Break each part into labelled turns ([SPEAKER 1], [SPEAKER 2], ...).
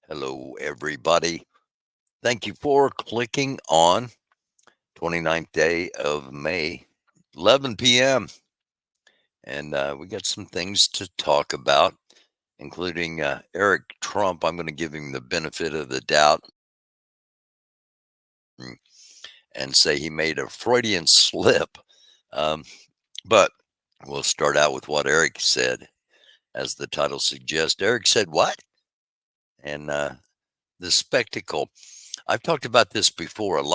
[SPEAKER 1] Hello, everybody. Thank you for clicking on 29th day of May, 11 p.m. And we got some things to talk about, including Eric Trump. I'm going to give him the benefit of the doubt and, and say he made a Freudian slip. Um, but we'll start out with what Eric said, as the title suggests. Eric said, "What?" And the spectacle. I've talked about this before. Um,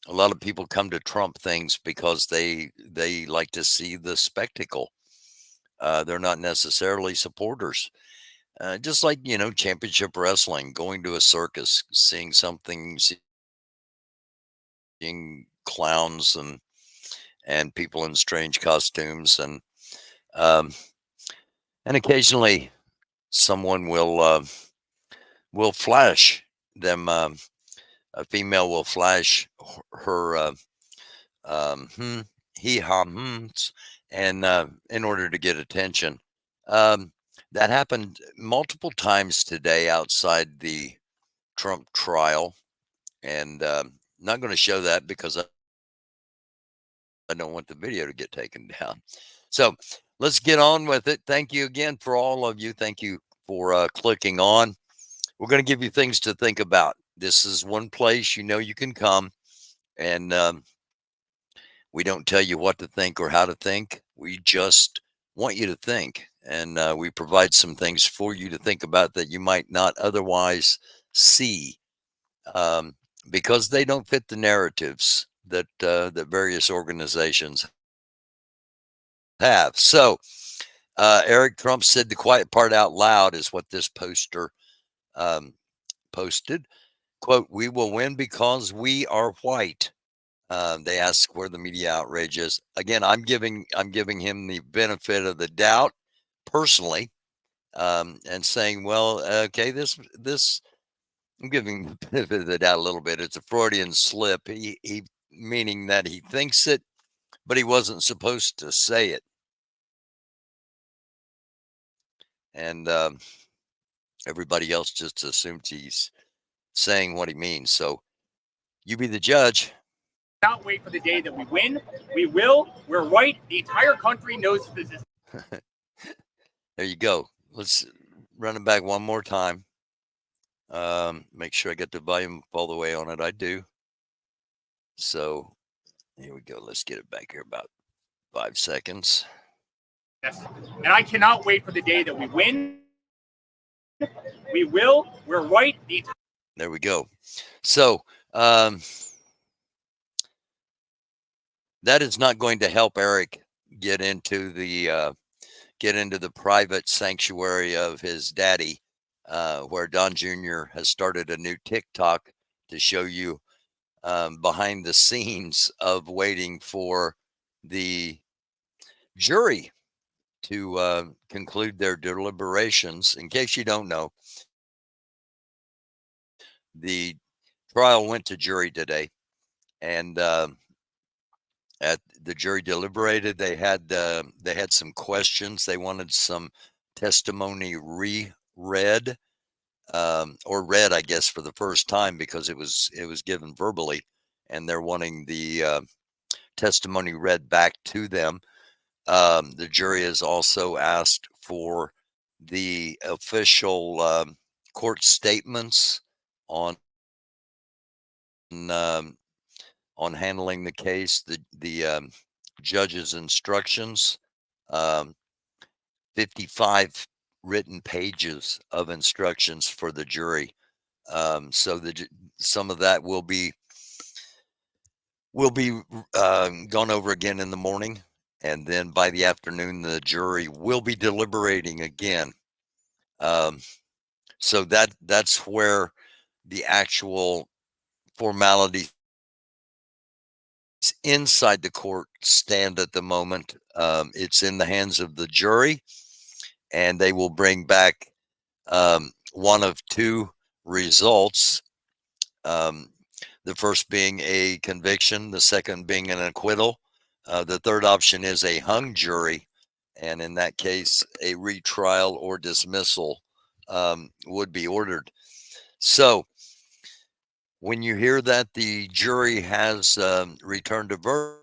[SPEAKER 1] a lot of people come to Trump things because they like to see the spectacle. They're not necessarily supporters. Just like championship wrestling, going to a circus, seeing something, seeing clowns and people in strange costumes, um, and occasionally someone will flash them. A female will flash her hmm, hee haw hms, and in order to get attention. Um, that happened multiple times today outside the Trump trial, and not going to show that because I don't want the video to get taken down. So let's get on with it. Thank you again for all of you. Thank you for clicking on. We're going to give you things to think about. This is one place you can come, and we don't tell you what to think or how to think. We just want you to think. And we provide some things for you to think about that you might not otherwise see, um, because they don't fit the narratives that various organizations have. So, Eric Trump said the quiet part out loud is what this poster um, posted. Quote, "We will win because we are white." They ask where the media outrage is. Again, I'm giving him the benefit of the doubt personally, and saying, well, okay, this I'm giving the benefit of the doubt a little bit. It's a Freudian slip. He meaning that he thinks it, but he wasn't supposed to say it, and everybody else just assumes he's saying what he means. So you be the judge.
[SPEAKER 2] Not wait for the day that we win. We will. We're right. The entire country knows this is.
[SPEAKER 1] There you go. Let's run it back one more time. Make sure I get the volume all the way on it. I do. So here we go. Let's get it back here about 5 seconds.
[SPEAKER 2] Yes. And I cannot wait for the day that we win. We will. We're right.
[SPEAKER 1] There we go. So that is not going to help Eric get into the private sanctuary of his daddy, where Don Jr. has started a new TikTok to show you behind the scenes of waiting for the jury to conclude their deliberations. In case you don't know, the trial went to jury today, and at the jury deliberated. They had some questions. They wanted some testimony reread, or read, I guess, for the first time, because it was given verbally, and they're wanting the testimony read back to them. The jury has also asked for the official court statements on um, on handling the case, the judge's instructions, um, 55 written pages of instructions for the jury. So some of that will be gone over again in the morning, and then by the afternoon the jury will be deliberating again. So that's where the actual formalities inside the court stand at the moment. It's in the hands of the jury, and they will bring back one of two results. The first being a conviction, the second being an acquittal. The third option is a hung jury, and in that case, a retrial or dismissal would be ordered. So when you hear that the jury has returned a verdict,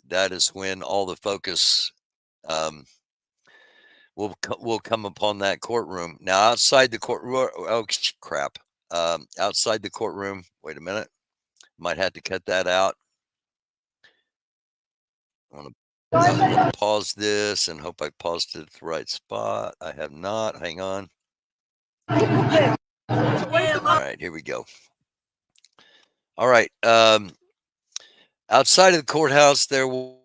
[SPEAKER 1] that is when all the focus um, will come upon that courtroom. Now, outside the courtroom, crap. Outside the courtroom. Wait a minute. Might have to cut that out. I'm gonna pause this and hope I paused it at the right spot. I have not. Hang on. All right, here we go. All right. Outside of the courthouse, there was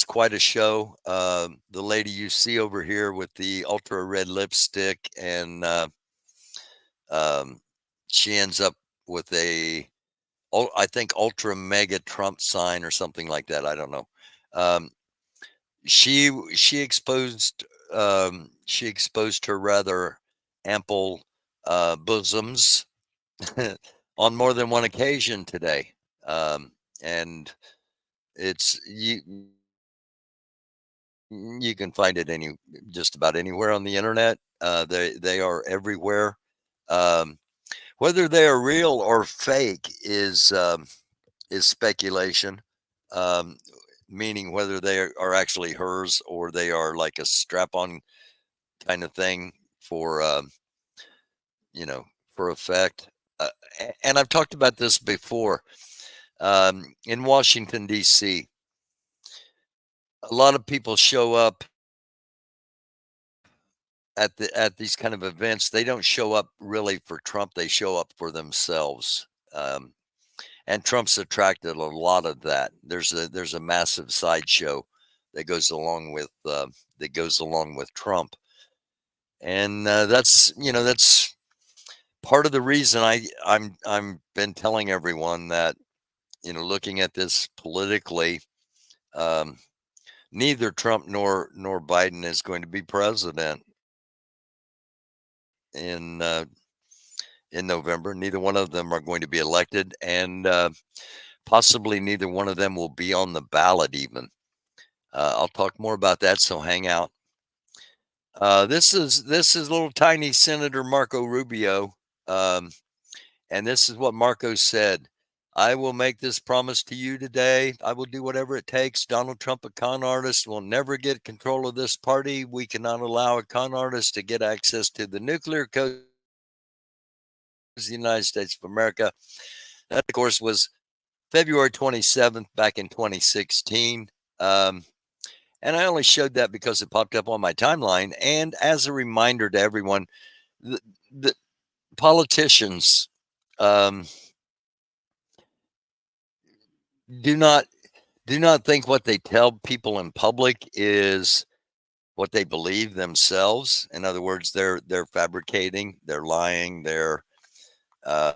[SPEAKER 1] quite a show. The lady you see over here with the ultra red lipstick, and um, she ends up with I think ultra mega Trump sign or something like that. I don't know. Um, she exposed her rather ample bosoms on more than one occasion today, and it's you can find it just about anywhere on the internet. They are everywhere. Um, Whether they are real or fake is speculation. Um, Meaning whether they are actually hers or they are like a strap-on kind of thing for you know for effect. And I've talked about this before. In Washington D.C., a lot of people show up at these kind of events. They don't show up really for Trump. They show up for themselves. And Trump's attracted a lot of that. There's a massive sideshow that goes along with Trump, and that's part of the reason I'm been telling everyone that looking at this politically, um, neither Trump nor Biden is going to be president in November. Neither one of them are going to be elected, and possibly neither one of them will be on the ballot even. I'll talk more about that, so hang out. This is little tiny Senator Marco Rubio, um, and this is what Marco said. I will make this promise to you today. I will do whatever it takes. Donald Trump, a con artist, will never get control of this party. We cannot allow a con artist to get access to the nuclear codes of the United States of America. That, of course, was February 27th back in 2016. And I only showed that because it popped up on my timeline. And as a reminder to everyone, the politicians um, do not think what they tell people in public is what they believe themselves. In other words, they're fabricating, they're lying, they're uh,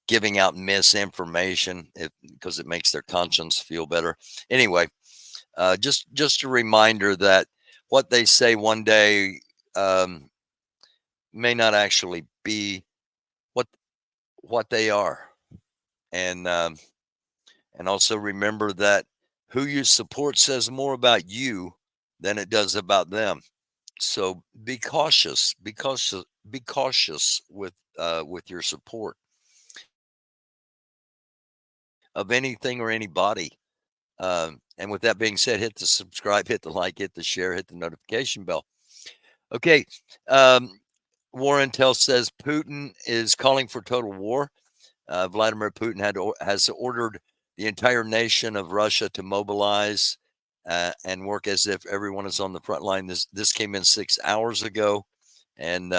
[SPEAKER 1] giving out misinformation because it makes their conscience feel better. Anyway, just a reminder that what they say one day um, may not actually be what they are, and also remember that who you support says more about you than it does about them. So be cautious. Be cautious with your support of anything or anybody. And with that being said, hit the subscribe, hit the like, hit the share, hit the notification bell. Okay. Um, War Intel says Putin is calling for total war. Vladimir Putin has ordered the entire nation of Russia to mobilize and work as if everyone is on the front line. This came in 6 hours ago, and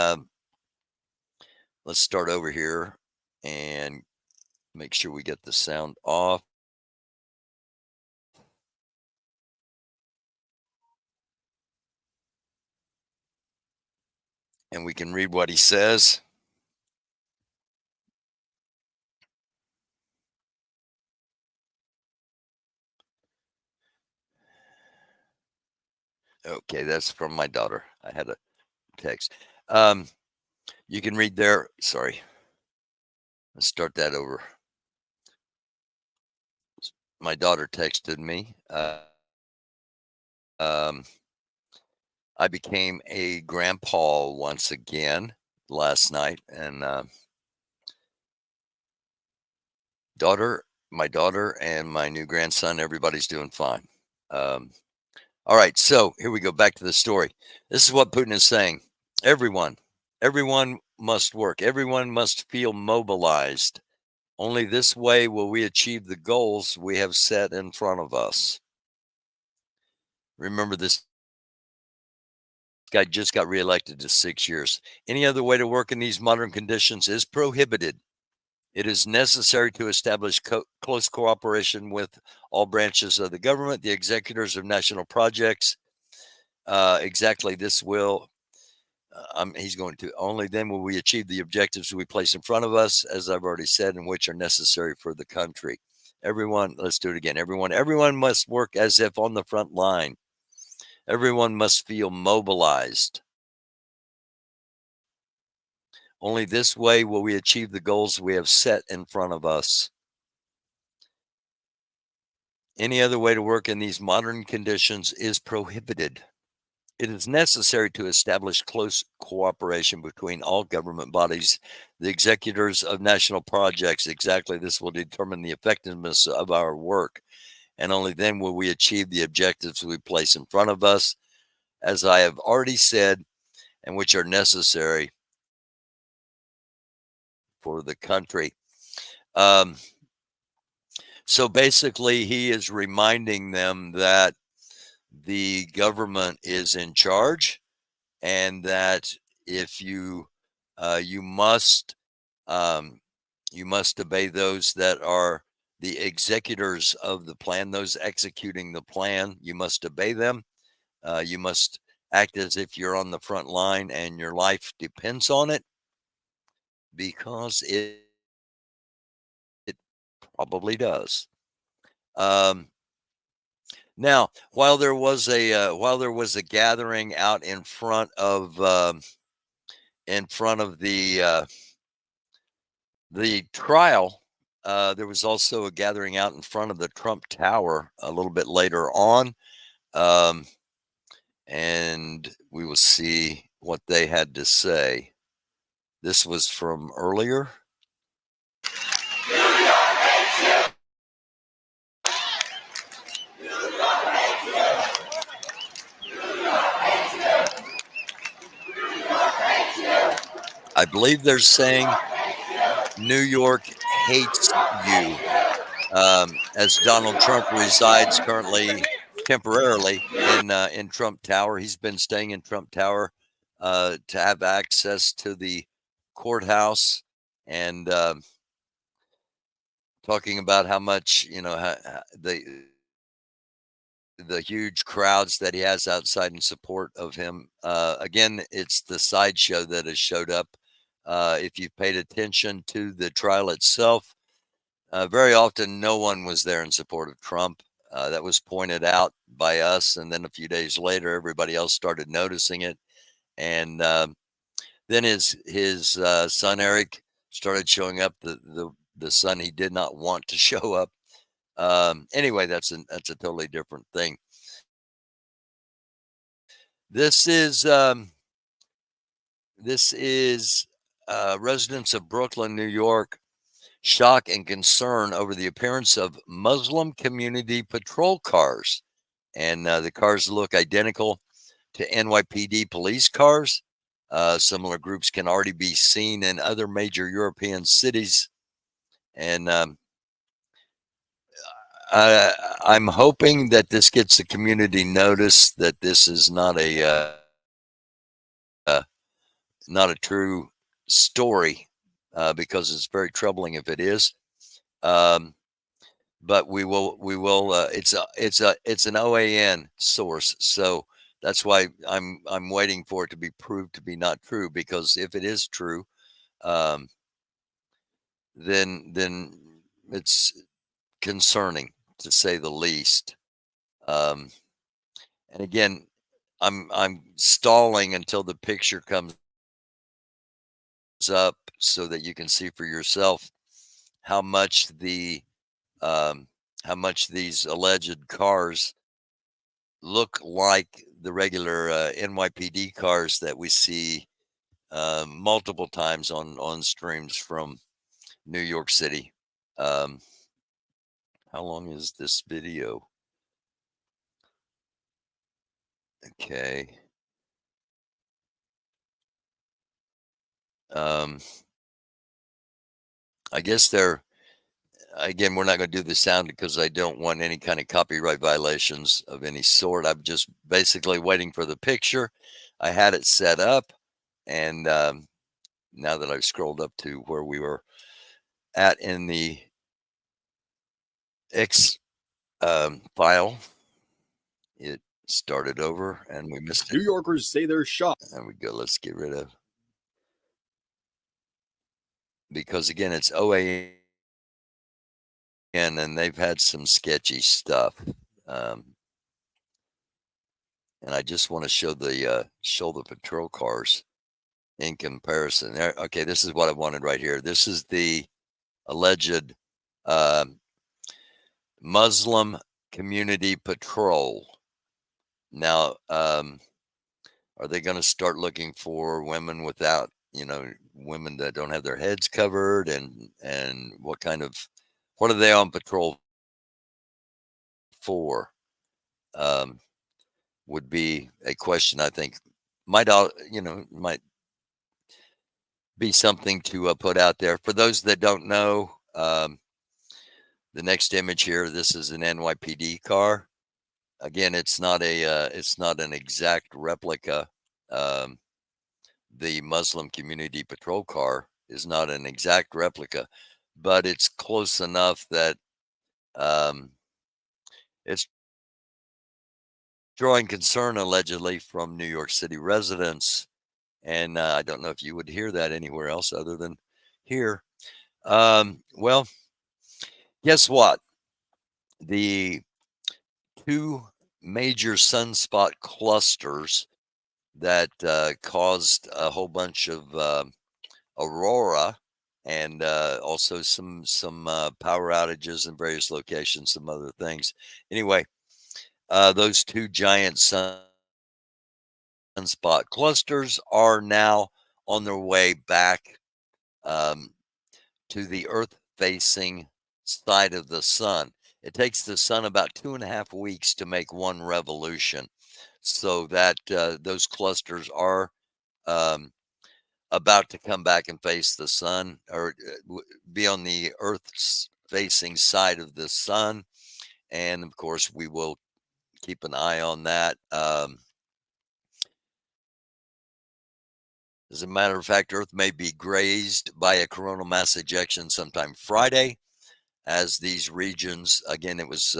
[SPEAKER 1] let's start over here and make sure we get the sound off. And we can read what he says. Okay, that's from my daughter. I had a text. Um, you can read there. Sorry. Let's start that over. My daughter texted me. Um, I became a grandpa once again last night, and daughter, my daughter, and my new grandson, everybody's doing fine. Um, all right, so here we go back to the story. This is what Putin is saying. Everyone, everyone must work. Everyone must feel mobilized. Only this way will we achieve the goals we have set in front of us. Remember, this guy just got reelected to 6 years. Any other way to work in these modern conditions is prohibited. It is necessary to establish close cooperation with all branches of the government, the executors of national projects. Exactly, this will. He's going to. Only then will we achieve the objectives we place in front of us, as I've already said, and which are necessary for the country. Everyone, let's do it again. Everyone must work as if on the front line. Everyone must feel mobilized. Only this way will we achieve the goals we have set in front of us. Any other way to work in these modern conditions is prohibited. It is necessary to establish close cooperation between all government bodies, the executors of national projects. Exactly, this will determine the effectiveness of our work, and only then will we achieve the objectives we place in front of us, as I have already said, and which are necessary for the country. Um, so basically, he is reminding them that the government is in charge, and that if you must um, you must obey those that are the executors of the plan, those executing the plan. You must obey them. You must act as if you're on the front line and your life depends on it, because it probably does. Um, Now, while there was a gathering out in front of the trial, there was also a gathering out in front of the Trump Tower a little bit later on, um, and we will see what they had to say. This was from earlier. I believe they're saying New York hates you, as Donald Trump resides currently temporarily in Trump Tower. He's been staying in Trump Tower to have access to the courthouse, and talking about how much, the huge crowds that he has outside in support of him. Again, it's the sideshow that has showed up. If you've paid attention to the trial itself, very often no one was there in support of Trump. That was pointed out by us, and then a few days later, everybody else started noticing it. And then his son Eric started showing up. The son he did not want to show up. Anyway, that's a totally different thing. This is um, this is residents of Brooklyn, New York, shock and concern over the appearance of Muslim community patrol cars, and the cars look identical to NYPD police cars. Similar groups can already be seen in other major European cities, and I'm hoping that this gets the community notice that this is uh, not a true story, because it's very troubling if it is. Um, but we will. It's an OAN source, so that's why I'm waiting for it to be proved to be not true. Because if it is true, um, then it's concerning, to say the least. Um, and again, I'm stalling until the picture comes up so that you can see for yourself how much the um, how much these alleged cars look like the regular NYPD cars that we see multiple times on streams from New York City. Um, how long is this video? Okay. Um, I guess they're again. We're not going to do the sound because I don't want any kind of copyright violations of any sort. I'm just basically waiting for the picture. I had it set up, and now that I've scrolled up to where we were at in the X file, it started over and we missed it.
[SPEAKER 3] New Yorkers say they're shocked.
[SPEAKER 1] There we go. Let's get rid of because again it's OAN and they've had some sketchy stuff. Um, and I just want to show the patrol cars in comparison. There, okay, this is what I wanted right here. This is the alleged um, Muslim community patrol. Now, are they going to start looking for women without, women that don't have their heads covered, and what are they on patrol for? Um, would be a question I think might be something to put out there for those that don't know. The next image here, this is an NYPD car. Again, it's not an exact replica. Um, the Muslim Community Patrol car is not an exact replica, but it's close enough that um, it's drawing concern allegedly from New York City residents. And I don't know if you would hear that anywhere else other than here. Well, guess what? The two major sunspot clusters that caused a whole bunch of aurora and also some power outages in various locations, some other things. Anyway, those two giant sunspot clusters are now on their way back um, to the Earth facing side of the sun. It takes the sun about 2.5 weeks to make one revolution, so that those clusters are um, about to come back and face the sun, or be on the Earth's facing side of the sun. And of course, we will keep an eye on that. As a matter of fact, Earth may be grazed by a coronal mass ejection sometime Friday, as these regions, again, it was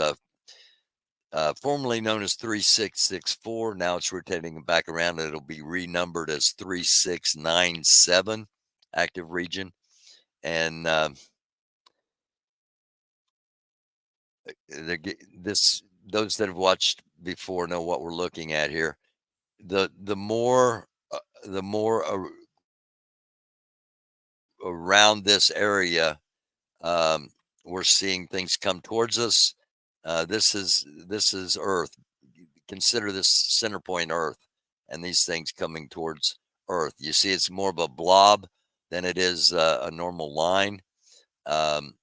[SPEAKER 1] formerly known as 3664. Now it's rotating back around. It'll be renumbered as 3697, active region. And those that have watched before know what we're looking at here. The more around this area, um, we're seeing things come towards us. This is Earth. Consider this center point Earth, and these things coming towards Earth. You see, it's more of a blob than it is a normal line. Um,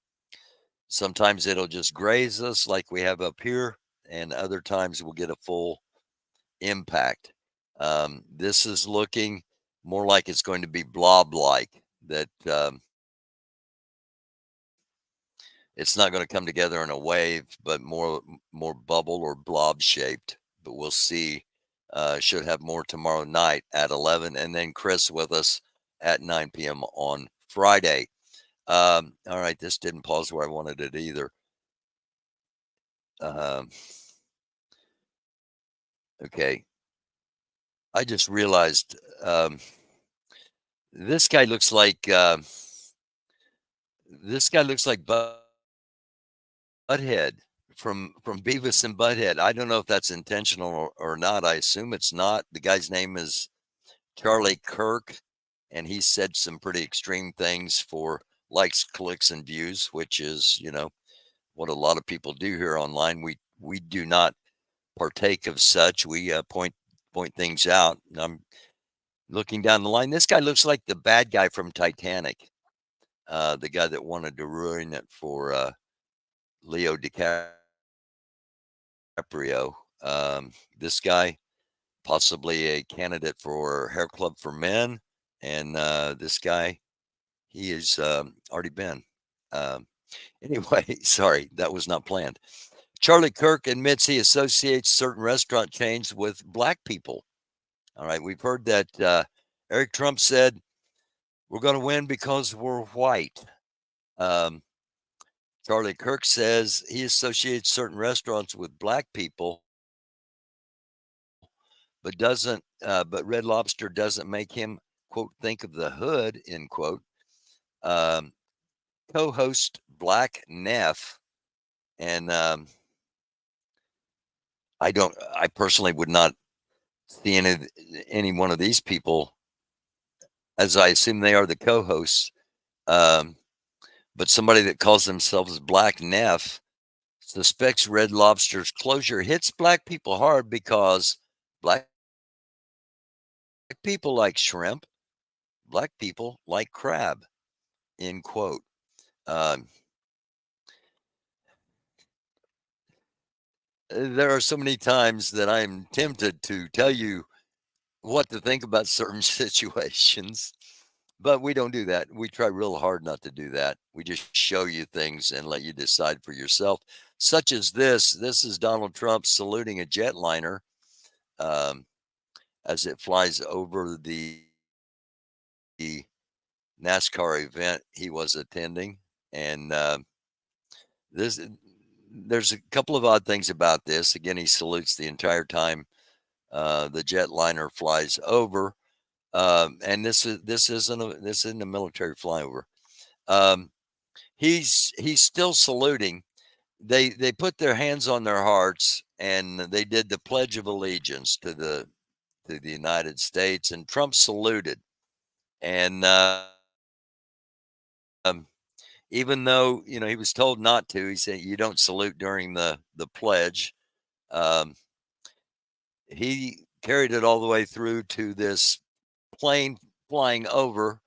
[SPEAKER 1] Sometimes it'll just graze us like we have up here, and other times we'll get a full impact. This is looking more like it's going to be blob-like, that it's not going to come together in a wave, but more bubble or blob shaped. But we'll see. Should have more tomorrow night at 11, and then Chris with us at 9 p.m. on Friday. All right, this didn't pause where I wanted it either. Um, okay, I just realized this guy looks like Butthead from Beavis and Butthead. I don't know if that's intentional or not. I assume it's not. The guy's name is Charlie Kirk, and he said some pretty extreme things for likes, clicks, and views, which is what a lot of people do here online. We do not partake of such. We point things out. And I'm looking down the line. This guy looks like the bad guy from Titanic, the guy that wanted to ruin it for Leo DiCaprio. This guy, possibly a candidate for Hair Club for Men, and this guy, he has already been. Um, anyway, sorry, that was not planned. Charlie Kirk admits he associates certain restaurant chains with black people. All right, we've heard that Eric Trump said, we're going to win because we're white. Um, Charlie Kirk says he associates certain restaurants with black people, but Red Lobster doesn't make him, quote, think of the hood, end quote. Um, Co-host Black Neff, and I personally would not see any one of these people, as I assume they are the co-hosts. Um, but somebody that calls themselves Black Neff suspects Red Lobster's closure hits black people hard because black people like shrimp, black people like crab, end quote. Um, there are so many times that I'm tempted to tell you what to think about certain situations, but we don't do that. We try real hard not to do that. We just show you things and let you decide for yourself, such as this. This is Donald Trump saluting a jetliner um, as it flies over the NASCAR event he was attending. And this, there's a couple of odd things about this. Again, he salutes the entire time the jetliner flies over. And this isn't a military flyover. Um, he's still saluting. They put their hands on their hearts and they did the Pledge of Allegiance to the United States, and Trump saluted. And even though he was told not to, he said you don't salute during the pledge. Um, he carried it all the way through to this plane flying over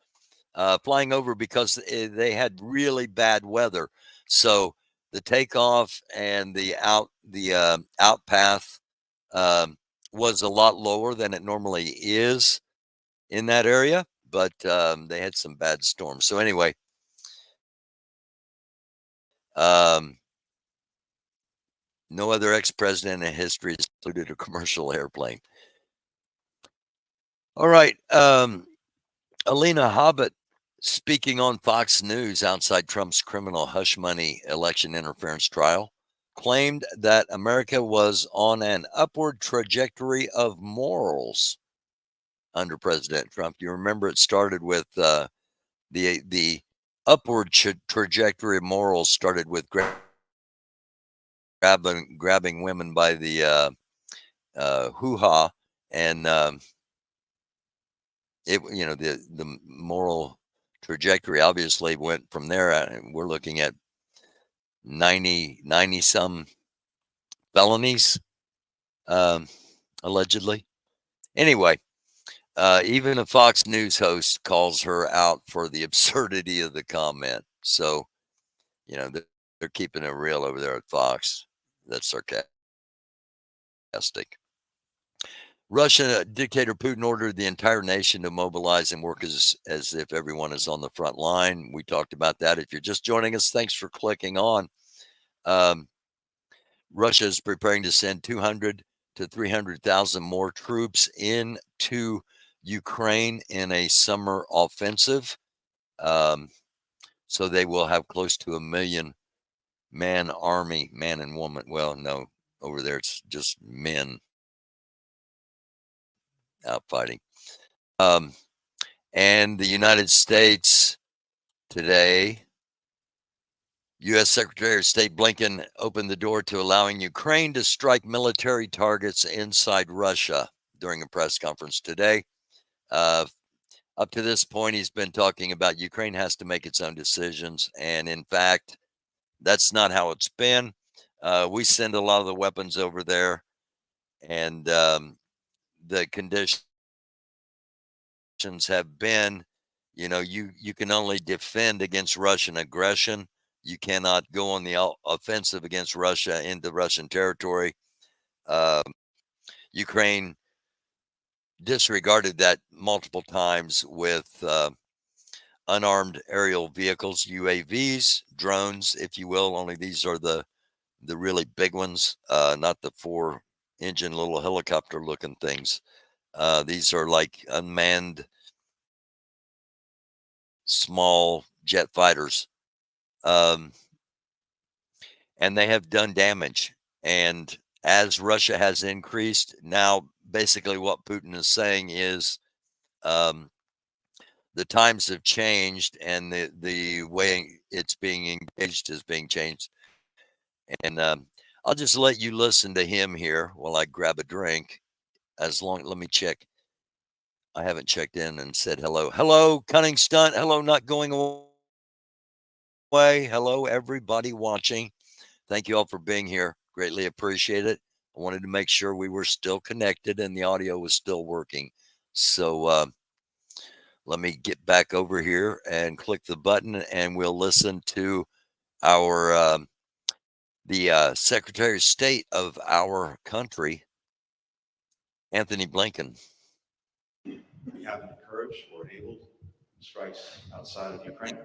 [SPEAKER 1] because they had really bad weather. So the takeoff and the out path um, was a lot lower than it normally is in that area, but they had some bad storms. So anyway, um, no other ex-president in history has saluted a commercial airplane. All right. Alina Hobbit, speaking on Fox News outside Trump's criminal hush money election interference trial, claimed that America was on an upward trajectory of morals under President Trump. You remember it started with the upward trajectory of morals started with grabbing women by the hoo ha, and the moral trajectory obviously went from there. We're looking at 90 some felonies, um, allegedly. Anyway, even a Fox News host calls her out for the absurdity of the comment. So, they're keeping it real over there at Fox. That's sarcastic. Russian dictator Putin ordered the entire nation to mobilize and work as if everyone is on the front line. We talked about that. If you're just joining us, thanks for clicking on. Um, Russia is preparing to send 200 to 300,000 more troops into Ukraine in a summer offensive. So they will have close to 1 million man army, man and woman. Well, no, over there it's just men out fighting. Um, and the United States today, U.S. Secretary of State Blinken opened the door to allowing Ukraine to strike military targets inside Russia during a press conference today. Up to this point, he's been talking about Ukraine has to make its own decisions. And in fact, that's not how it's been. We send a lot of the weapons over there. and the conditions have been, you can only defend against Russian aggression. You cannot go on the offensive against Russia into Russian territory. Uh, Ukraine disregarded that multiple times with unarmed aerial vehicles, UAVs, drones, if you will. Only these are the really big ones, not the four engine little helicopter looking things. These are like unmanned small jet fighters. Um, and they have done damage. And as Russia has increased, now basically what Putin is saying is um, the times have changed and the way it's being engaged is being changed. And I'll just let you listen to him here while I grab a drink. Let me check. I haven't checked in and said hello. Hello, Cunning Stunt. Hello, not going away. Hello, everybody watching. Thank you all for being here. Greatly appreciate it. I wanted to make sure we were still connected and the audio was still working. So let me get back over here and click the button, and we'll listen to our the Secretary of State of our country, Anthony Blinken.
[SPEAKER 3] We haven't encouraged or enabled strikes outside of Ukraine.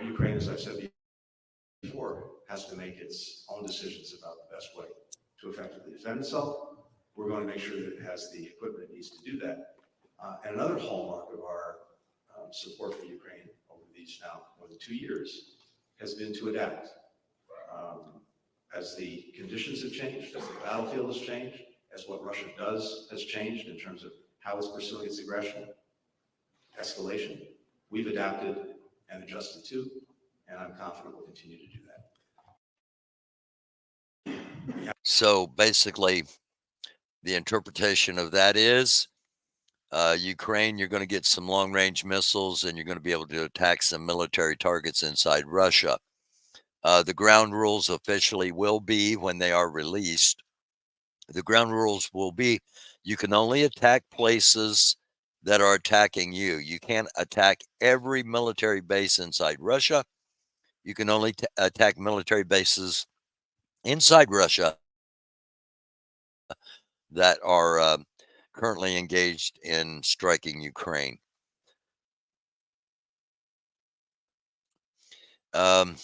[SPEAKER 3] Ukraine, as I've said before, has to make its own decisions about the best way to effectively defend itself. We're going to make sure that it has the equipment it needs to do that. And another hallmark of our support for Ukraine over these now more than 2 years has been to adapt. As the conditions have changed, as the battlefield has changed, as what Russia does has changed in terms of how it's pursuing its aggression, escalation, we've adapted and adjusted to, and I'm confident we'll continue to do that.
[SPEAKER 1] So basically, the interpretation of that is Ukraine, you're going to get some long range missiles and you're going to be able to attack some military targets inside Russia. The ground rules officially will be, when they are released, the ground rules will be you can only attack places that are attacking you. You can't attack every military base inside Russia. You can only attack military bases inside Russia that are currently engaged in striking Ukraine. Um,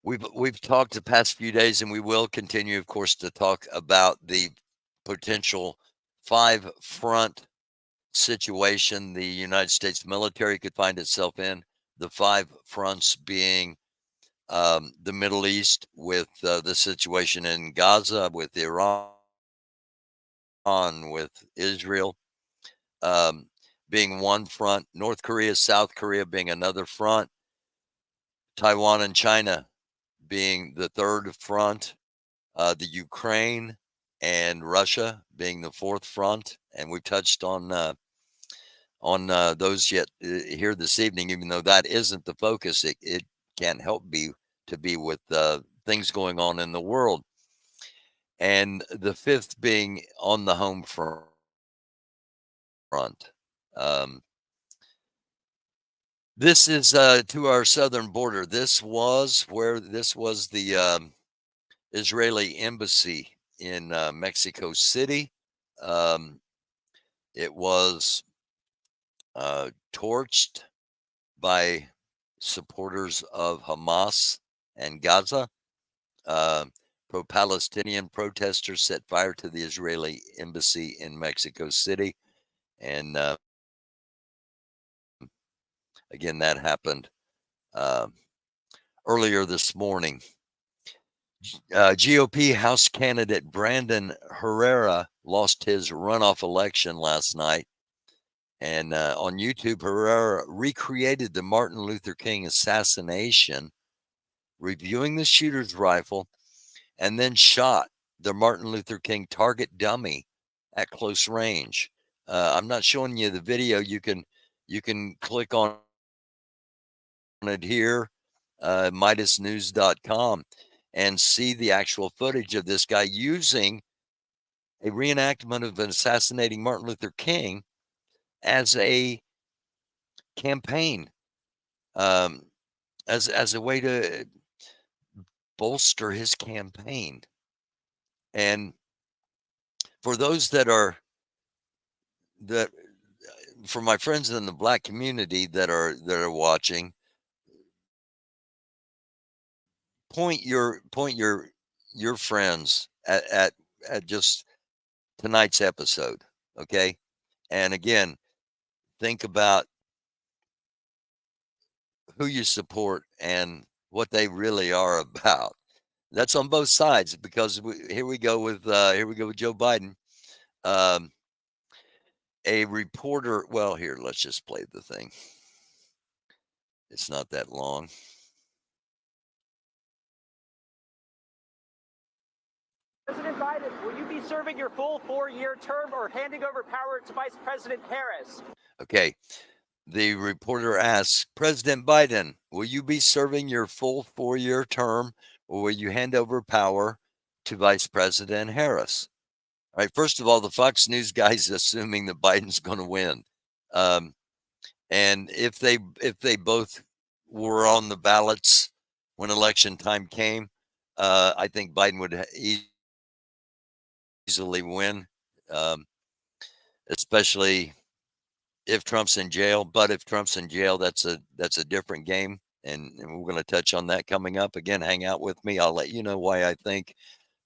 [SPEAKER 1] we've talked the past few days, and we will continue, of course, to talk about the potential 5-front situation the United States military could find itself in. The 5 fronts being the Middle East, with the situation in Gaza, with Iran, with Israel being one front, North Korea, South Korea being another front, Taiwan and China being the third front, the Ukraine and Russia being the fourth front, and we've touched on those yet here this evening. Even though that isn't the focus, it can't help to be with things going on in the world, and the fifth being on the home front. This is to our southern border. This was the Israeli embassy in Mexico City. It was torched by supporters of Hamas and Gaza. Pro-Palestinian protesters set fire to the Israeli embassy in Mexico City, and again, that happened earlier this morning. GOP House candidate Brandon Herrera lost his runoff election last night. And on YouTube, Herrera recreated the Martin Luther King assassination, reviewing the shooter's rifle, and then shot the Martin Luther King target dummy at close range. I'm not showing you the video. You can click on it here, MidasNews.com. and see the actual footage of this guy using a reenactment of assassinating Martin Luther King as a campaign, um, as a way to bolster his campaign. And for those that for my friends in the black community that are watching, point your friends at just tonight's episode, okay? And again, think about who you support and what they really are about. That's on both sides because here we go with Joe Biden. Um, a reporter. Well, here, let's just play the thing. It's not that long.
[SPEAKER 4] President Biden, will you be serving your full 4-year term or handing over power to Vice President Harris?
[SPEAKER 1] Okay. The reporter asks, President Biden, will you be serving your full 4-year term or will you hand over power to Vice President Harris? All right. First of all, the Fox News guy's assuming that Biden's going to win. And if they both were on the ballots when election time came, I think Biden would easily win, especially if Trump's in jail. But if Trump's in jail, that's a different game, and we're going to touch on that coming up. Again, hang out with me. I'll let you know why I think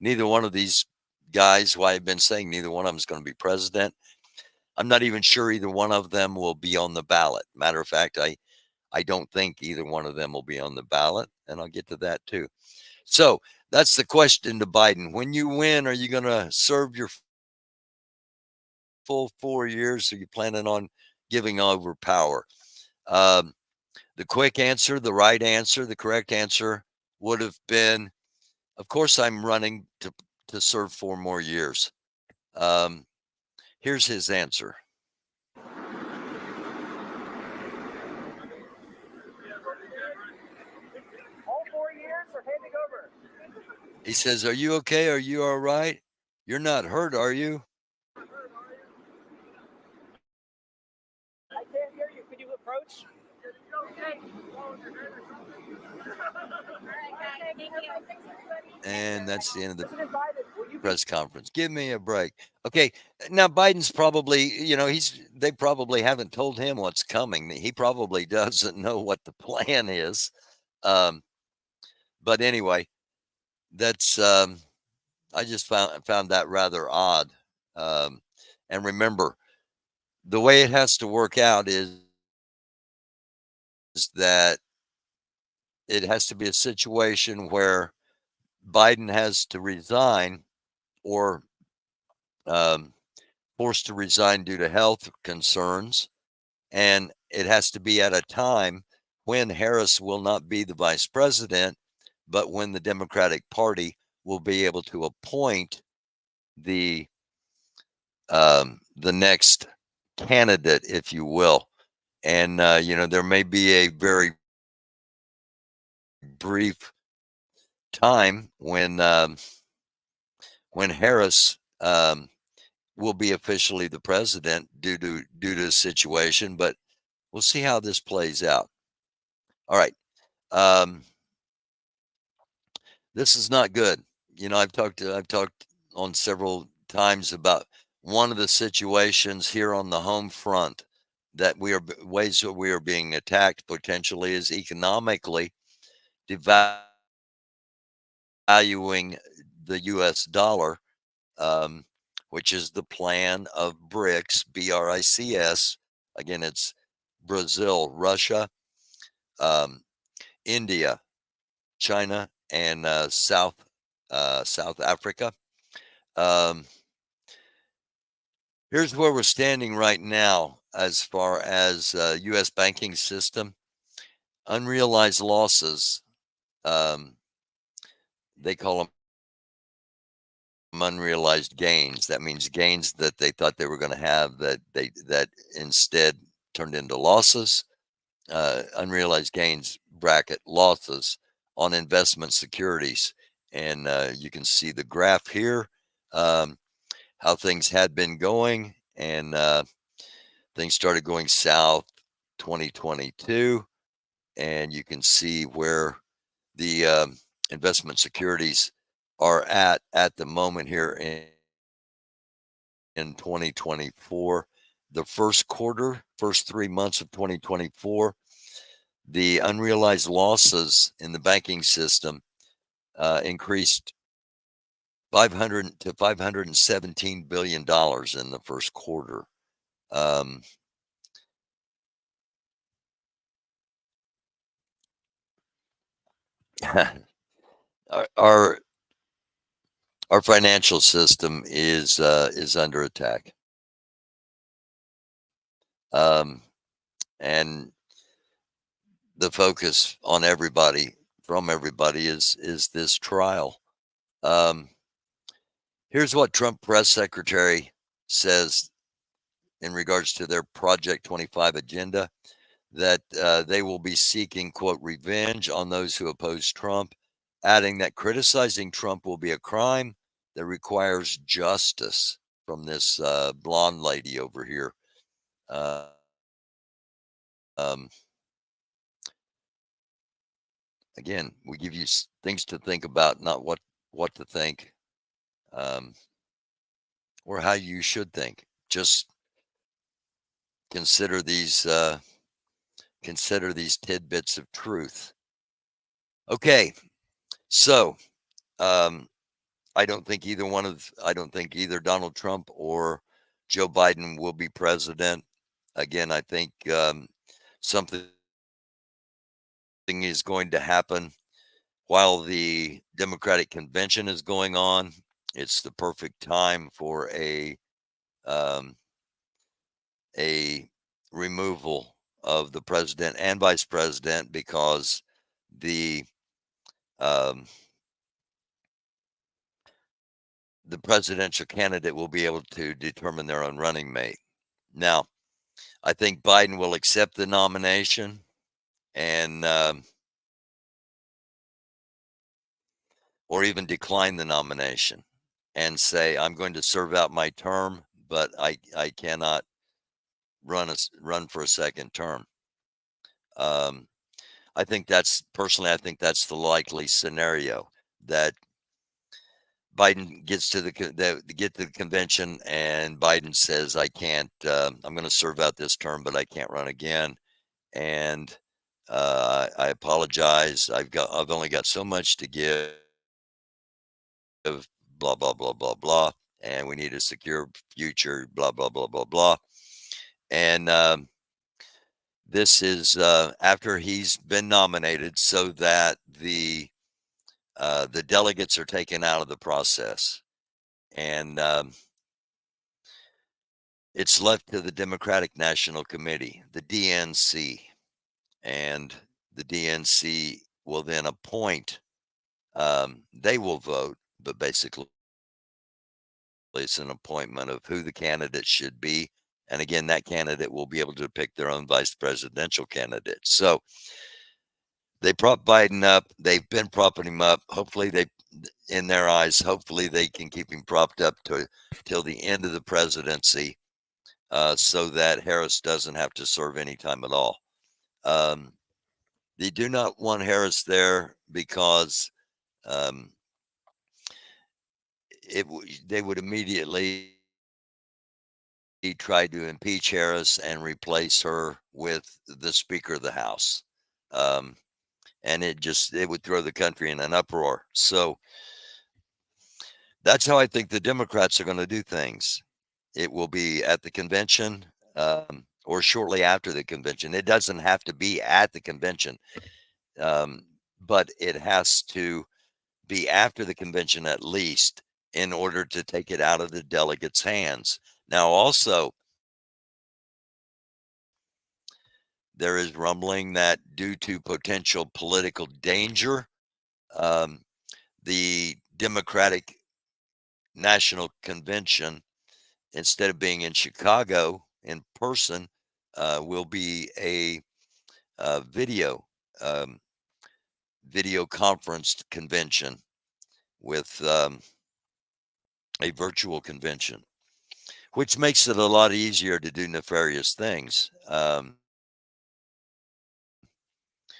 [SPEAKER 1] neither one of these guys, why I've been saying neither one of them is going to be president. I'm not even sure either one of them will be on the ballot. Matter of fact, I don't think either one of them will be on the ballot, and I'll get to that too. So that's the question to Biden. When you win, are you going to serve your full 4 years? Or are you planning on giving over power? The quick answer, the right answer, the correct answer would have been, of course, I'm running to serve 4 more years. Here's his answer.
[SPEAKER 4] All 4 years or handing over?
[SPEAKER 1] He says, are you okay? Are you all right? You're not hurt, are you?
[SPEAKER 4] I can't hear you. Could you approach?
[SPEAKER 1] And that's the end of the press conference. Give me a break. Okay, now Biden's probably, they probably haven't told him what's coming. He probably doesn't know what the plan is. But anyway, that's I just found that rather odd. And remember, the way it has to work out is that it has to be a situation where Biden has to resign or forced to resign due to health concerns. And it has to be at a time when Harris will not be the vice president, but when the Democratic Party will be able to appoint the next candidate, if you will. And there may be a very brief time when Harris will be officially the president due to the situation, but we'll see how this plays out. All right. This is not good. I've talked on several times about one of the situations here on the home front that ways that we are being attacked potentially is economically devaluing the US dollar, which is the plan of BRICS, BRICS. Again, it's Brazil, Russia, India, China, and South Africa. Here's where we're standing right now as far as U.S. banking system. Unrealized losses, they call them unrealized gains. That means gains that they thought they were going to have that instead turned into losses. Unrealized gains bracket losses on investment securities. and you can see the graph here, how things had been going, and things started going south 2022, and you can see where the investment securities are at the moment here in 2024. The first 3 months of 2024, the unrealized losses in the banking system increased 500 to 517 billion dollars in the first quarter. Um, our, our our financial system is under attack, and the focus on everybody is this trial. Um, Here's what Trump press secretary says in regards to their Project 25 agenda, that they will be seeking, quote, revenge on those who oppose Trump, adding that criticizing Trump will be a crime that requires justice from this blonde lady over here. Uh, um, Again, we give you things to think about, not what to think, um, or how you should think. Just consider these tidbits of truth. Okay, so um, I don't think either Donald Trump or Joe Biden will be president again. I think something is going to happen while the Democratic convention is going on. It's the perfect time for um, a removal of the president and vice president, because the um, the presidential candidate will be able to determine their own running mate. Now, I think Biden will accept the nomination and or even decline the nomination and say, I'm going to serve out my term, but I cannot run for a second term. Um, I think that's the likely scenario, that Biden gets to get to the convention and Biden says, I can't, I'm going to serve out this term, but I can't run again. And I apologize. I've only got so much to give, blah, blah, blah, blah, blah. And we need a secure future, blah, blah, blah, blah, blah. And this is after he's been nominated, so that the delegates are taken out of the process. And it's left to the Democratic National Committee, the DNC. And the DNC will then appoint, they will vote, but basically it's an appointment of who the candidate should be. And again, that candidate will be able to pick their own vice presidential candidate. So they prop Biden up. They've been propping him up. Hopefully in their eyes, hopefully they can keep him propped up till the end of the presidency, so that Harris doesn't have to serve any time at all. They do not want Harris there because um, they would immediately try to impeach Harris and replace her with the Speaker of the House. And it would throw the country in an uproar. So that's how I think the Democrats are going to do things. It will be at the convention, or shortly after the convention. It doesn't have to be at the convention, but it has to be after the convention at least, in order to take it out of the delegates' hands. Now, also, there is rumbling that due to potential political danger, um, the Democratic National Convention, instead of being in Chicago in person, will be a video video conference convention. with a virtual convention, which makes it a lot easier to do nefarious things.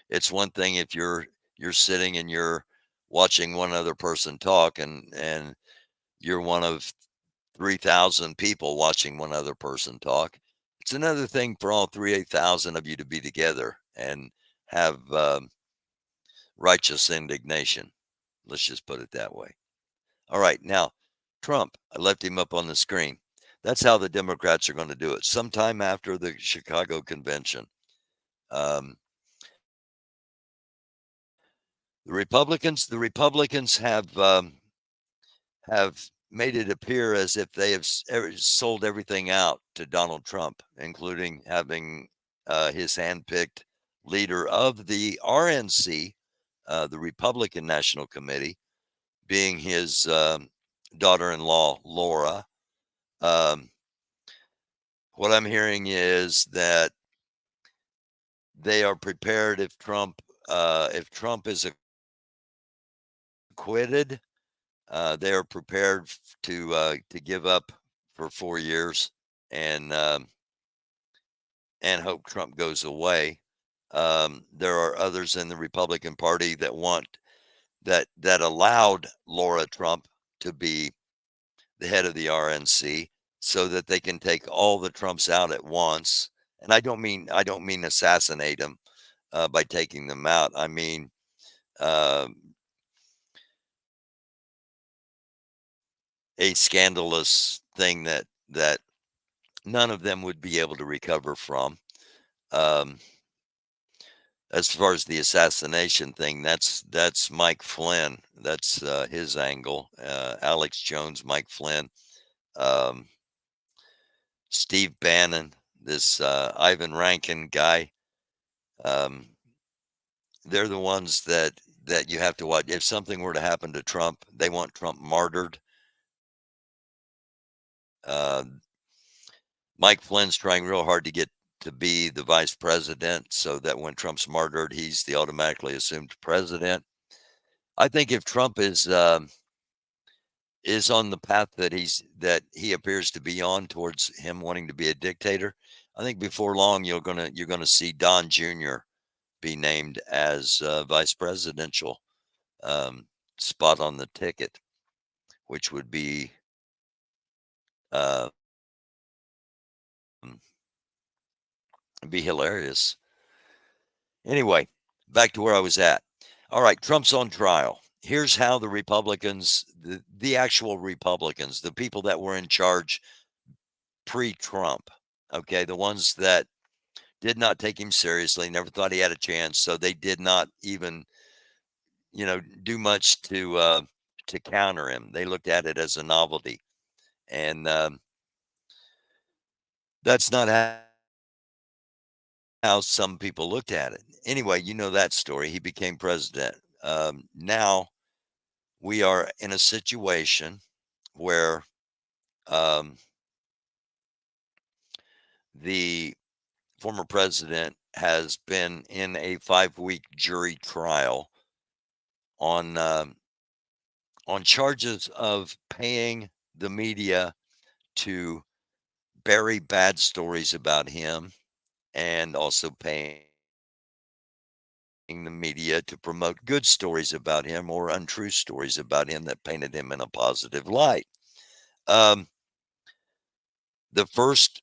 [SPEAKER 1] It's one thing if you're sitting and you're watching one other person talk, and you're one of 3,000 people watching one other person talk. It's another thing for all 3,000 of you to be together and have righteous indignation. Let's just put it that way. All right, now Trump, I left him up on the screen. That's how the Democrats are going to do it. Sometime after the Chicago convention, um, the Republicans have made it appear as if they have sold everything out to Donald Trump, including having his handpicked leader of the RNC, the Republican National Committee, being his daughter-in-law, Laura. Um, what I'm hearing is that they are prepared if Trump is acquitted, they are prepared to give up for 4 years and hope Trump goes away. There are others in the Republican Party that allowed Laura Trump to be the head of the RNC so that they can take all the Trumps out at once. And I don't mean assassinate them by taking them out. I mean uh, a scandalous thing that none of them would be able to recover from. Um, as far as the assassination thing, that's Mike Flynn. That's his angle. Alex Jones, Mike Flynn, um, Steve Bannon, this Ivan Rankin guy. Um, they're the ones that you have to watch. If something were to happen to Trump, they want Trump martyred. Uh, Mike Flynn's trying real hard to get to be the vice president so that when Trump's martyred, he's the automatically assumed president. I think if Trump is on the path that he appears to be on towards him wanting to be a dictator, I think before long you're gonna see Don Jr. be named as vice presidential um, spot on the ticket, which would uh, be hilarious. Anyway, back to where I was at. All right, Trump's on trial. Here's how the Republicans, the actual Republicans, the people that were in charge pre-Trump, okay, the ones that did not take him seriously, never thought he had a chance, so they did not even, do much to counter him. They looked at it as a novelty, and that's not how some people looked at it. Anyway, you know that story. He became president. Now we are in a situation where um, the former president has been in a 5-week jury trial on charges of paying the media to bury bad stories about him, and also paying the media to promote good stories about him or untrue stories about him that painted him in a positive light. Um, the first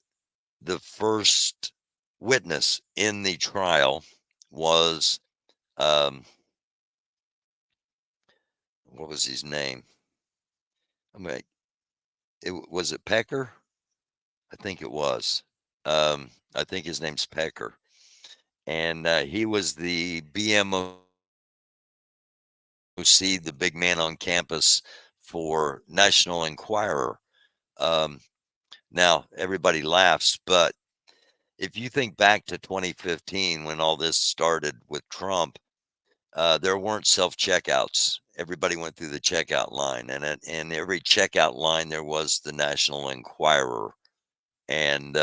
[SPEAKER 1] the first witness in the trial was what was his name? I mean, was it Pecker? I think it was. I think his name's Pecker, and he was the BMOC, the big man on campus for National Enquirer. Um, Now everybody laughs, but if you think back to 2015 when all this started with Trump, there weren't self checkouts. Everybody went through the checkout line, and in every checkout line there was the National Enquirer, and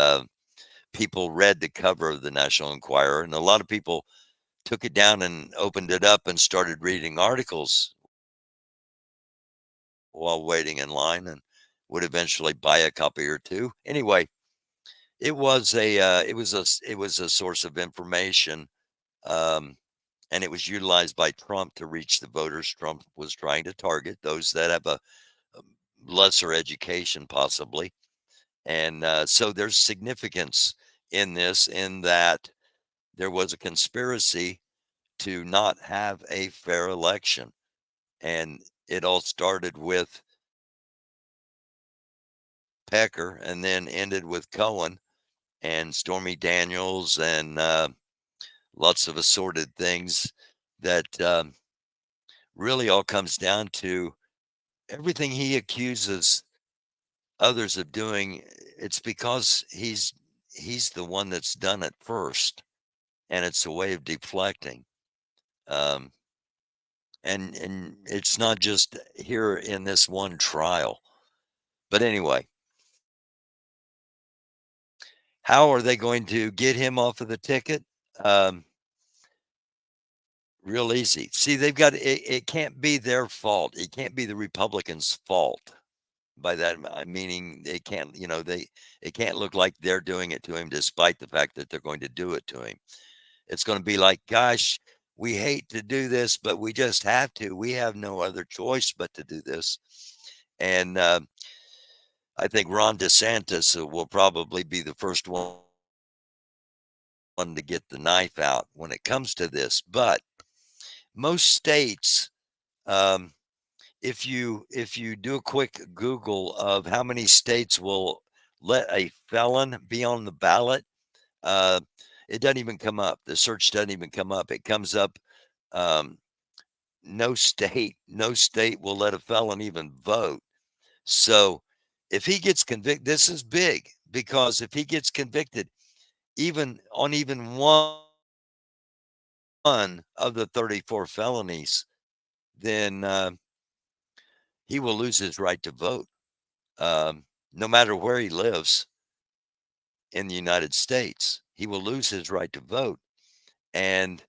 [SPEAKER 1] people read the cover of the National Enquirer, and a lot of people took it down and opened it up and started reading articles while waiting in line and would eventually buy a copy or two. Anyway, it was a source of information, um, and it was utilized by Trump to reach the voters Trump was trying to target, those that have a lesser education, possibly. And so there's significance in this, in that there was a conspiracy to not have a fair election. And it all started with Pecker and then ended with Cohen and Stormy Daniels and lots of assorted things that really all comes down to everything he accuses others of doing. It's because he's the one that's done it first, and it's a way of deflecting. Um, and it's not just here in this one trial. But anyway, how are they going to get him off of the ticket? Um, Real easy. See, they've got it. It can't be their fault. It can't be the Republicans' fault. By that, meaning they can't, it can't look like they're doing it to him, despite the fact that they're going to do it to him. It's going to be like, gosh, we hate to do this, but we just have to. We have no other choice but to do this. And I think Ron DeSantis will probably be the first one to get the knife out when it comes to this. But most states, um, if you do a quick Google of how many states will let a felon be on the ballot, uh, it doesn't even come up. The search doesn't even come up. It comes up. Um, no state will let a felon even vote. So if he gets convicted, this is big, because if he gets convicted, even one of the 34 felonies, then he will lose his right to vote, no matter where he lives in the United States. He will lose his right to vote. And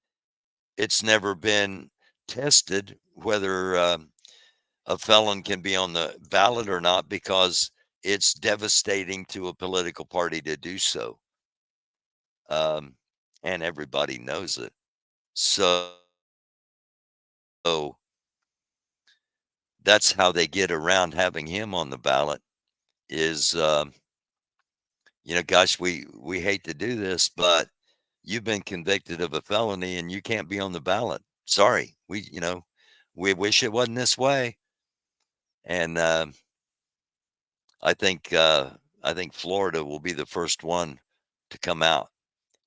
[SPEAKER 1] it's never been tested whether a felon can be on the ballot or not, because it's devastating to a political party to do so. Um, and everybody knows it. So that's how they get around having him on the ballot is, gosh, we hate to do this, but you've been convicted of a felony and you can't be on the ballot. Sorry. We wish it wasn't this way. And I think I think Florida will be the first one to come out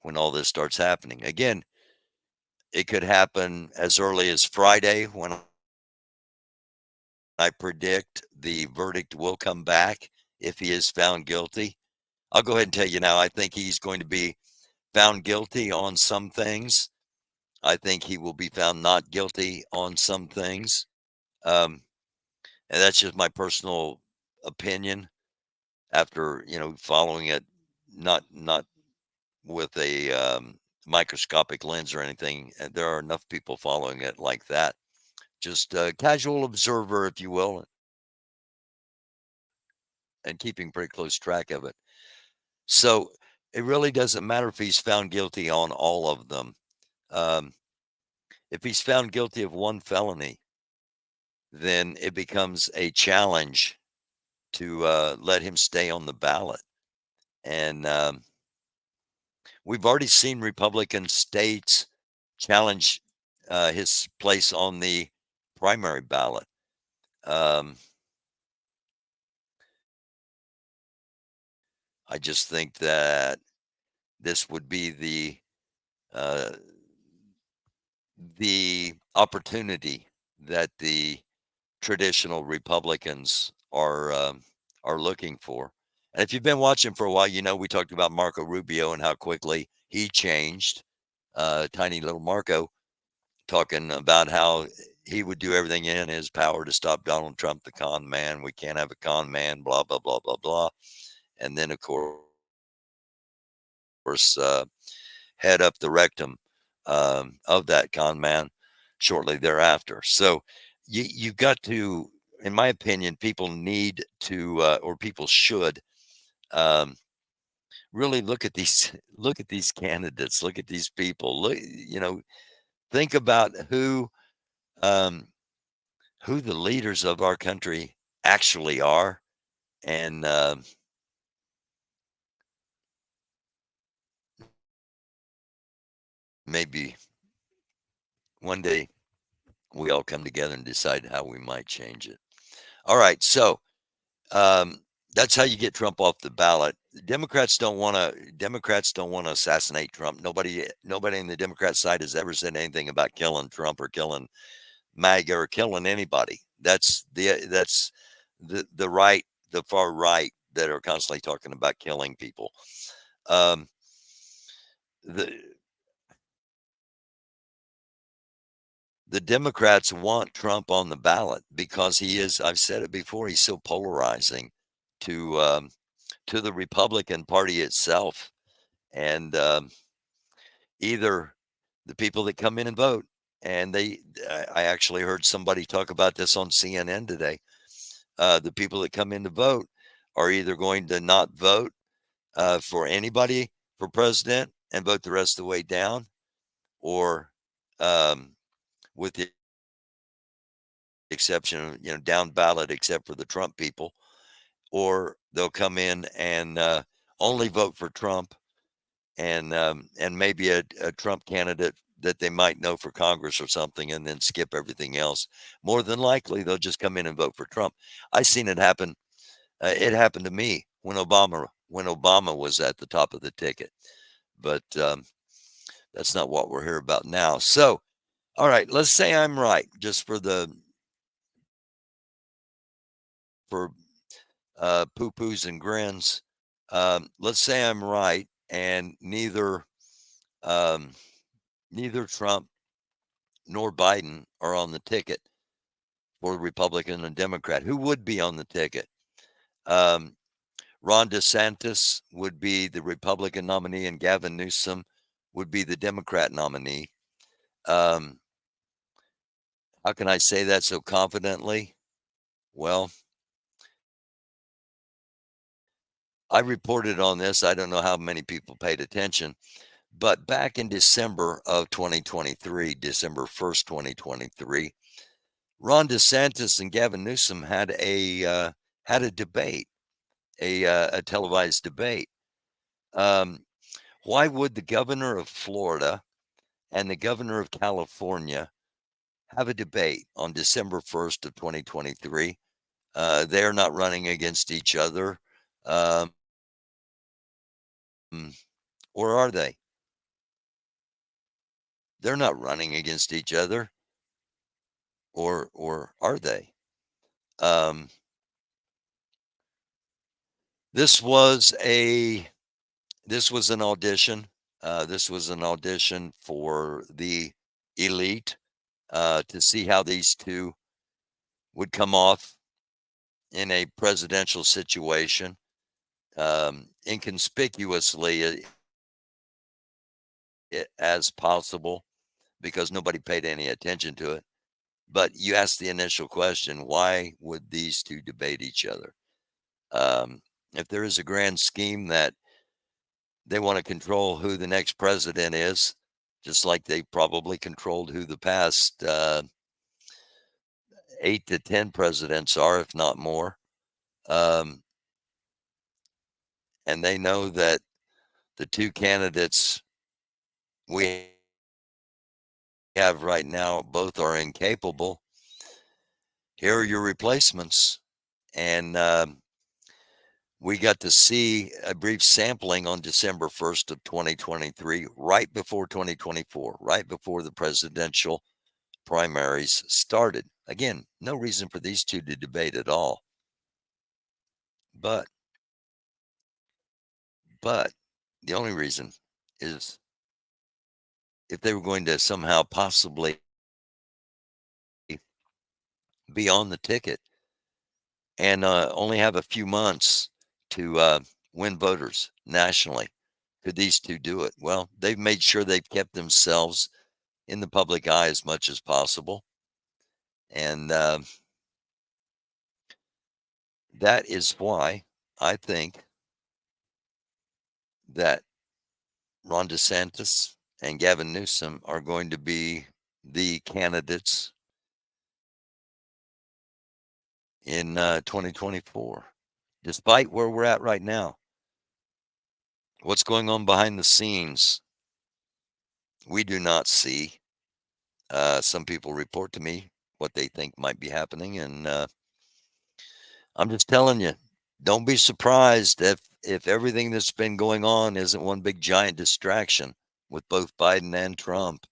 [SPEAKER 1] when all this starts happening. Again, it could happen as early as Friday, when I predict the verdict will come back if he is found guilty. I'll go ahead and tell you now, I think he's going to be found guilty on some things. I think he will be found not guilty on some things. Um, and that's just my personal opinion after, following it, not with a microscopic lens or anything. And there are enough people following it like that. Just a casual observer, if you will, and keeping pretty close track of it. So it really doesn't matter if he's found guilty on all of them. Um, if he's found guilty of one felony, then it becomes a challenge to let him stay on the ballot. And we've already seen Republican states challenge his place on the primary ballot. Um, I just think that this would be uh, the opportunity that the traditional Republicans are looking for. And if you've been watching for a while, we talked about Marco Rubio and how quickly he changed. Tiny little Marco, talking about how he would do everything in his power to stop Donald Trump, the con man. We can't have a con man, blah, blah, blah, blah, blah. And then, of course, head up the rectum of that con man shortly thereafter. So you've got to in my opinion, people need to, or people should, um, really look at these look at these candidates, look at these people, look, think about um, who the leaders of our country actually are, and maybe one day we all come together and decide how we might change it. All right, so um, that's how you get Trump off the ballot. Democrats don't want to assassinate Trump. Nobody in the Democrat side has ever said anything about killing Trump or killing MAGA or killing anybody. That's the right, the far right that are constantly talking about killing people. Um, the the Democrats want Trump on the ballot because he is. I've said it before. He's so polarizing to to the Republican Party itself, and either the people that come in and vote, and I actually heard somebody talk about this on CNN today. The people that come in to vote are either going to not vote for anybody for president and vote the rest of the way down, or um, with the exception of down ballot, except for the Trump people, or they'll come in and only vote for Trump and maybe a Trump candidate that they might know for Congress or something, and then skip everything else. More than likely, they'll just come in and vote for Trump. I seen it happen. It happened to me when Obama was at the top of the ticket, but that's not what we're here about now. So, all right, let's say I'm right, just for poo poos and grins. Let's say I'm right, and um, neither Trump nor Biden are on the ticket for Republican and Democrat. Who would be on the ticket? Um, Ron DeSantis would be the Republican nominee, and Gavin Newsom would be the Democrat nominee. Um, how can I say that so confidently? Well, I reported on this. I don't know how many people paid attention, but back in December of 2023, December 1st, 2023, Ron DeSantis and Gavin Newsom had a debate, a televised debate. Um, why would the governor of Florida and the governor of California have a debate on December 1st of 2023? They're not running against each other, um, or are they? They're not running against each other, or are they? Um, this was a this was an audition. This was an audition for the elite to see how these two would come off in a presidential situation, inconspicuously as possible, because nobody paid any attention to it. But you asked the initial question, why would these two debate each other? If there is a grand scheme that they want to control who the next president is, just like they probably controlled who the past 8 to 10 presidents are, if not more. Um, and they know that the two candidates we have right now both are incapable. Here are your replacements. And we got to see a brief sampling on December 1st of 2023, right before 2024, right before the presidential primaries started. Again, no reason for these two to debate at all. But the only reason is if they were going to somehow possibly be on the ticket and only have a few months to win voters nationally. Could these two do it? Well, they've made sure they've kept themselves in the public eye as much as possible. And that is why I think that Ron DeSantis and Gavin Newsom are going to be the candidates in 2024, despite where we're at right now. What's going on behind the scenes, we do not see. Some people report to me what they think might be happening, and I'm just telling you, don't be surprised if everything that's been going on isn't one big giant distraction with both Biden and Trump,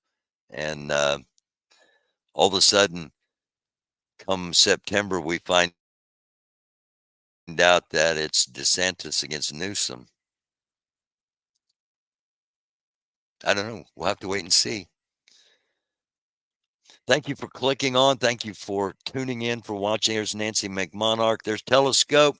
[SPEAKER 1] and all of a sudden, come September, we find out that it's DeSantis against Newsom. I don't know. We'll have to wait and see. Thank you for clicking on. Thank you for tuning in, for watching. There's Nancy McMonarch. There's Telescope.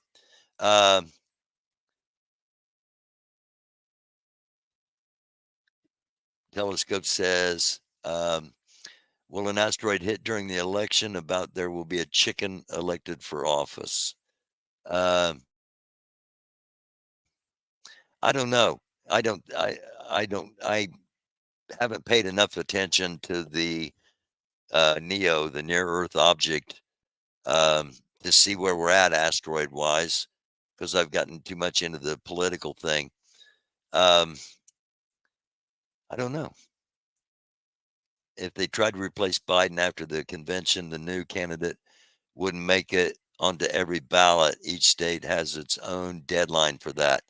[SPEAKER 1] Telescope says, will an asteroid hit during the election? About there will be a chicken elected for office. I don't know. I haven't paid enough attention to the NEO, the near Earth object, to see where we're at asteroid wise, because I've gotten too much into the political thing. I don't know. If they tried to replace Biden after the convention, the new candidate wouldn't make it onto every ballot. Each state has its own deadline for that.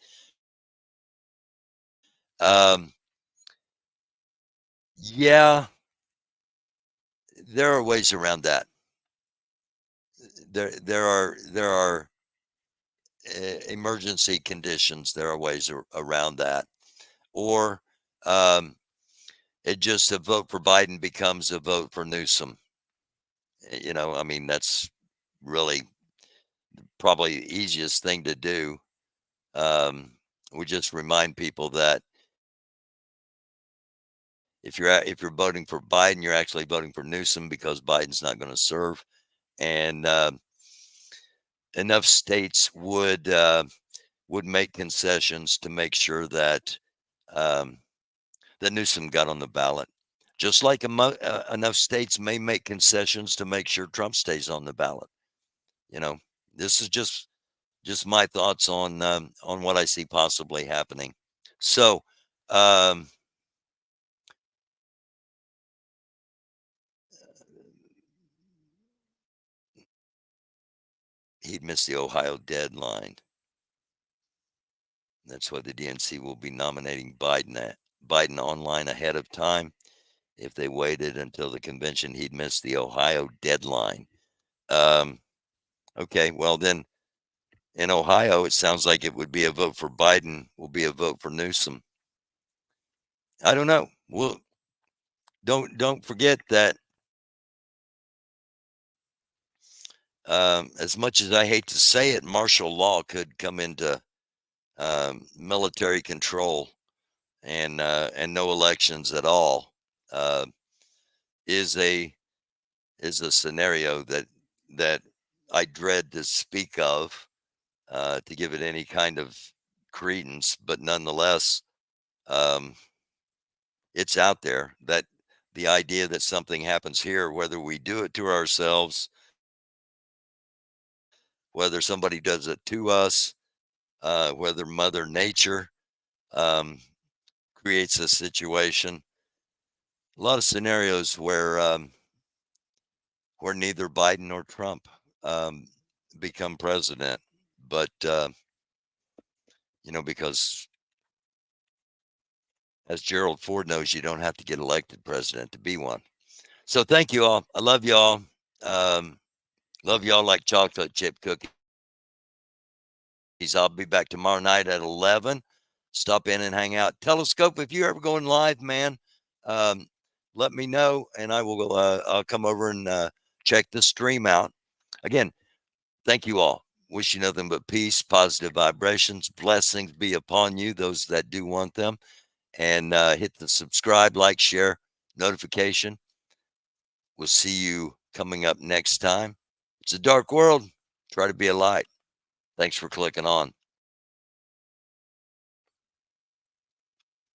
[SPEAKER 1] Yeah, there are ways around that. There are emergency conditions. There are ways around that, or it just a vote for Biden becomes a vote for Newsom. I mean, that's really probably the easiest thing to do. We just remind people that if you're voting for Biden, you're actually voting for Newsom because Biden's not going to serve, and enough states would make concessions to make sure that that Newsom got on the ballot. Just like enough states may make concessions to make sure Trump stays on the ballot. This is just my thoughts on what I see possibly happening. So, he'd miss the Ohio deadline. That's why the DNC will be nominating Biden online ahead of time. If they waited until the convention, he'd miss the Ohio deadline. Okay, well then, in Ohio, it sounds like it would be a vote for Biden, will be a vote for Newsom. I don't know. Well, don't forget that as much as I hate to say it, martial law could come into military control, and no elections at all is a scenario that I dread to speak of, to give it any kind of credence, but nonetheless, it's out there, that the idea that something happens here, whether we do it to ourselves, whether somebody does it to us, whether Mother Nature um, creates a situation, a lot of scenarios where neither Biden nor Trump um, become president, but because as Gerald Ford knows, you don't have to get elected president to be one. So thank you all. I love y'all. Um, Love y'all like chocolate chip cookies. I'll be back tomorrow night at 11. Stop in and hang out. Telescope, if you're ever going live, man, let me know, and I will. I'll come over and check the stream out. Again, thank you all. Wish you nothing but peace, positive vibrations, blessings be upon you, those that do want them. And hit the subscribe, like, share, notification. We'll see you coming up next time. It's a dark world. Try to be a light. Thanks for clicking on.